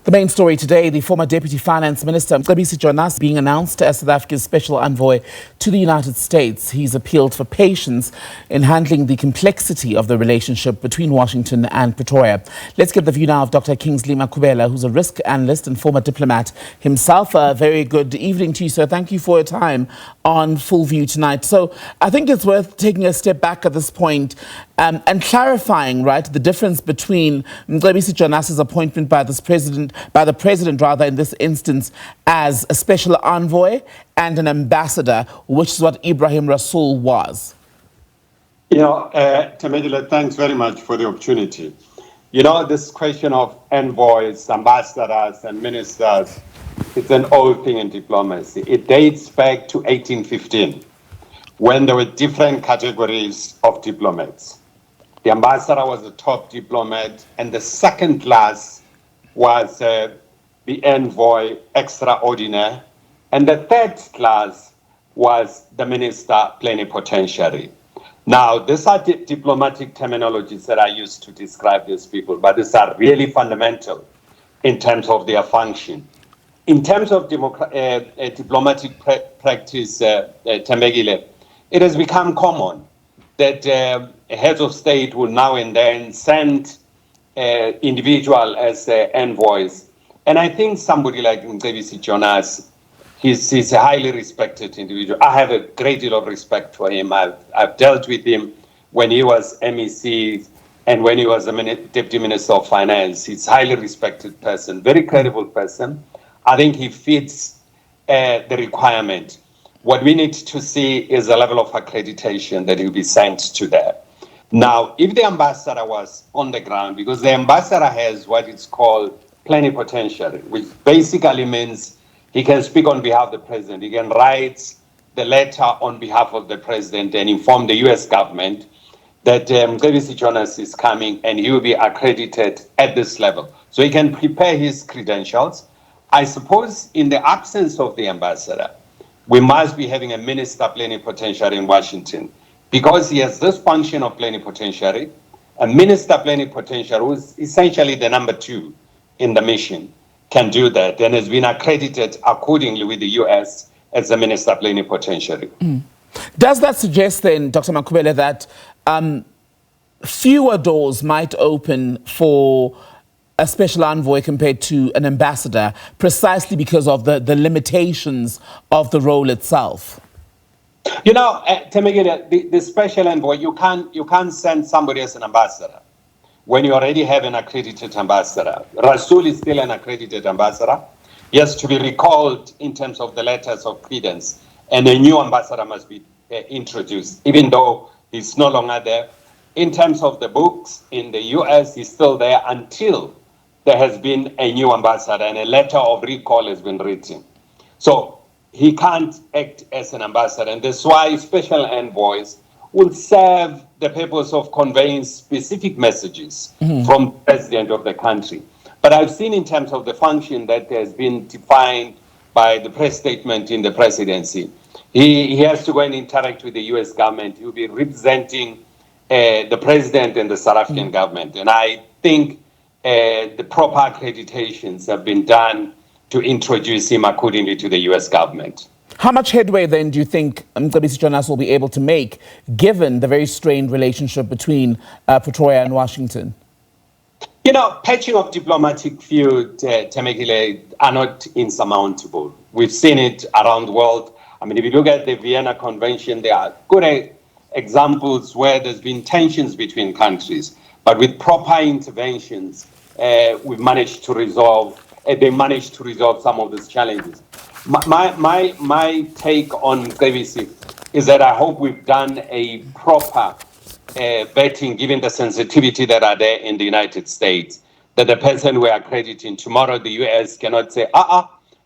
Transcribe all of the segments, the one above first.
The main story today, the former Deputy Finance Minister Mcebisi Jonas being announced as South Africa's special envoy to the United States. He's appealed for patience in handling the complexity of the relationship between Washington and Pretoria. Let's get the view now of Dr Kingsley Makhubela, who's a risk analyst and former diplomat himself. A very good evening to you, sir. Thank you for your time on Full View tonight. So I think it's worth taking a step back at this point and clarifying, right, the difference between Mcebisi Jonas's appointment by the president in this instance, as a special envoy and an ambassador, which is what Ibrahim Rasool was. Temegile, thanks very much for the opportunity. This question of envoys, ambassadors, and ministers, it's an old thing in diplomacy. It dates back to 1815, when there were different categories of diplomats. The ambassador was the top diplomat, and the second class was the envoy extraordinaire, and the third class was the minister plenipotentiary. Now, these are diplomatic terminologies that I use to describe these people, but these are really fundamental in terms of their function. In terms of diplomatic practice, Temegile, it has become common that heads of state will now and then send individual as envoys. And I think somebody like Mcebisi Jonas, he's a highly respected individual. I have a great deal of respect for him. I've dealt with him when he was MEC and when he was a Deputy Minister of Finance. He's a highly respected person, very credible person. I think he fits the requirement. What we need to see is a level of accreditation that will be sent to there. Now, if the ambassador was on the ground, because the ambassador has what is called plenipotentiary, which basically means he can speak on behalf of the president. He can write the letter on behalf of the president and inform the U.S. government that Mcebisi Jonas is coming and he will be accredited at this level. So he can prepare his credentials. I suppose in the absence of the ambassador, we must be having a minister plenipotentiary in Washington, because he has this function of plenipotentiary. A minister plenipotentiary, who is essentially the number 2 in the mission, can do that and has been accredited accordingly with the U.S. as a minister plenipotentiary. Does that suggest then, Dr. Makhubela, that fewer doors might open for a special envoy compared to an ambassador, precisely because of the limitations of the role itself? Temegile, the special envoy, you can't send somebody as an ambassador when you already have an accredited ambassador. Rasool is still an accredited ambassador. He has to be recalled in terms of the letters of credence, and a new ambassador must be introduced, even though he's no longer there. In terms of the books in the U.S., he's still there until there has been a new ambassador and a letter of recall has been written. So he can't act as an ambassador, and that's why special envoys will serve the purpose of conveying specific messages from the president of the country. But I've seen in terms of the function that has been defined by the press statement in the presidency, he has to go and interact with the U.S. government. He will be representing the president and the South African government. And I think the proper accreditations have been done to introduce him accordingly to the U.S. government. How much headway then do you think Mcebisi Jonas will be able to make, given the very strained relationship between Pretoria and Washington? Patching of diplomatic feud, Temegile, are not insurmountable. We've seen it around the world. I mean, if you look at the Vienna Convention, there are good examples where there's been tensions between countries. But with proper interventions, we've managed to resolve. They managed to resolve some of these challenges. My take on Mcebisi is that I hope we've done a proper vetting, given the sensitivity that are there in the United States, that the person we're accrediting tomorrow, the U.S. cannot say,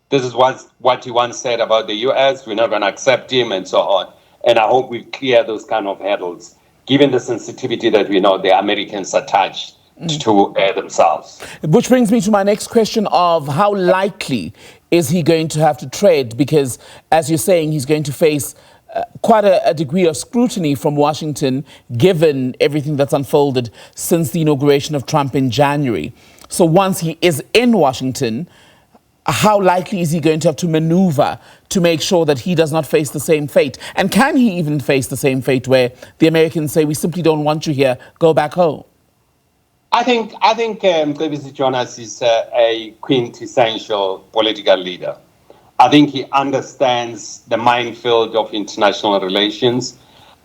this is what he once said about the U.S., we're not going to accept him, and so on. And I hope we clear those kind of hurdles, given the sensitivity that we know the Americans attach to themselves. Which brings me to my next question of how likely is he going to have to tread? Because, as you're saying, he's going to face quite a degree of scrutiny from Washington, given everything that's unfolded since the inauguration of Trump in January. So once he is in Washington, how likely is he going to have to maneuver to make sure that he does not face the same fate? And can he even face the same fate where the Americans say, we simply don't want you here, go back home? I think Mcebisi Jonas is a quintessential political leader. I think he understands the minefield of international relations.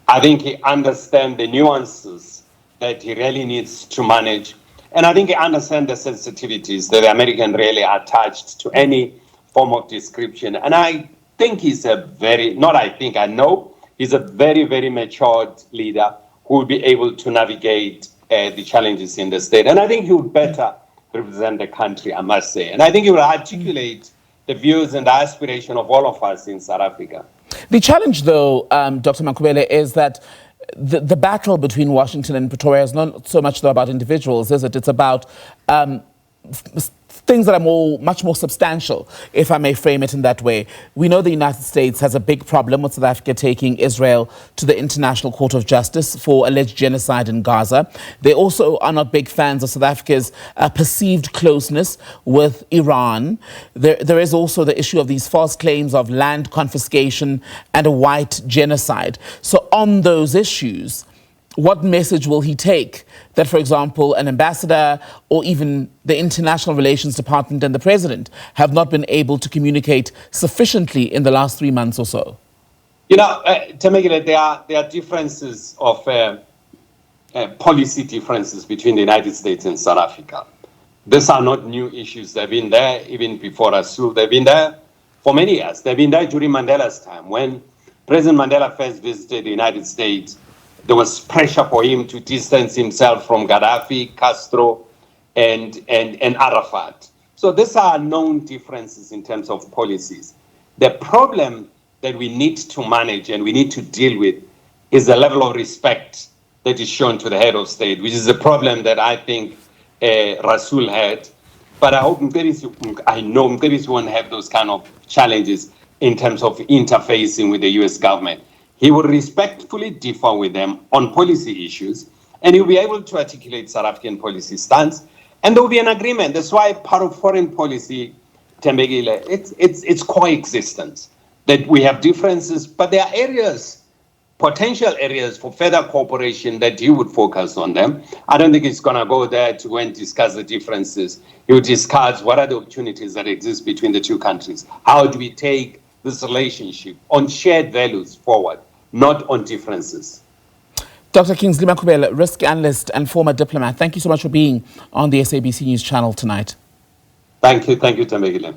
I think he understands the nuances that he really needs to manage. And I think he understands the sensitivities that the Americans really are attached to any form of description. And I think he's I know he's a very, very matured leader who will be able to navigate the challenges in the state. And I think he would better represent the country, I must say. And I think he will articulate the views and the aspiration of all of us in South Africa. The challenge, though, Dr. Makhubela, is that the battle between Washington and Pretoria is not so much though about individuals, is it? It's about things that are much more substantial, if I may frame it in that way. We know the United States has a big problem with South Africa taking Israel to the International Court of Justice for alleged genocide in Gaza. They also are not big fans of South Africa's perceived closeness with Iran. There is also the issue of these false claims of land confiscation and a white genocide. So on those issues, what message will he take that, for example, an ambassador or even the International Relations Department and the president have not been able to communicate sufficiently in the last 3 months or so? You know, Temegile, there are differences of policy differences between the United States and South Africa. These are not new issues. They've been there even before Rasul. They've been there for many years. They've been there during Mandela's time. When President Mandela first visited the United States, there was pressure for him to distance himself from Gaddafi, Castro, and Arafat. So these are known differences in terms of policies. The problem that we need to manage and we need to deal with is the level of respect that is shown to the head of state, which is a problem that I think Rasul had. But I know Mcebisi won't have those kind of challenges in terms of interfacing with the US government. He will respectfully differ with them on policy issues, and he'll be able to articulate South African policy stance, and there will be an agreement. That's why part of foreign policy, Tembegile, it's coexistence, that we have differences, but there are areas, potential areas for further cooperation that he would focus on them. I don't think he's going to go there to go and discuss the differences. He will discuss what are the opportunities that exist between the two countries. How do we take this relationship on shared values forward, not on differences. Dr. Kingsley Makhubela, risk analyst and former diplomat, thank you so much for being on the SABC News channel tonight. Thank you, Tembegile.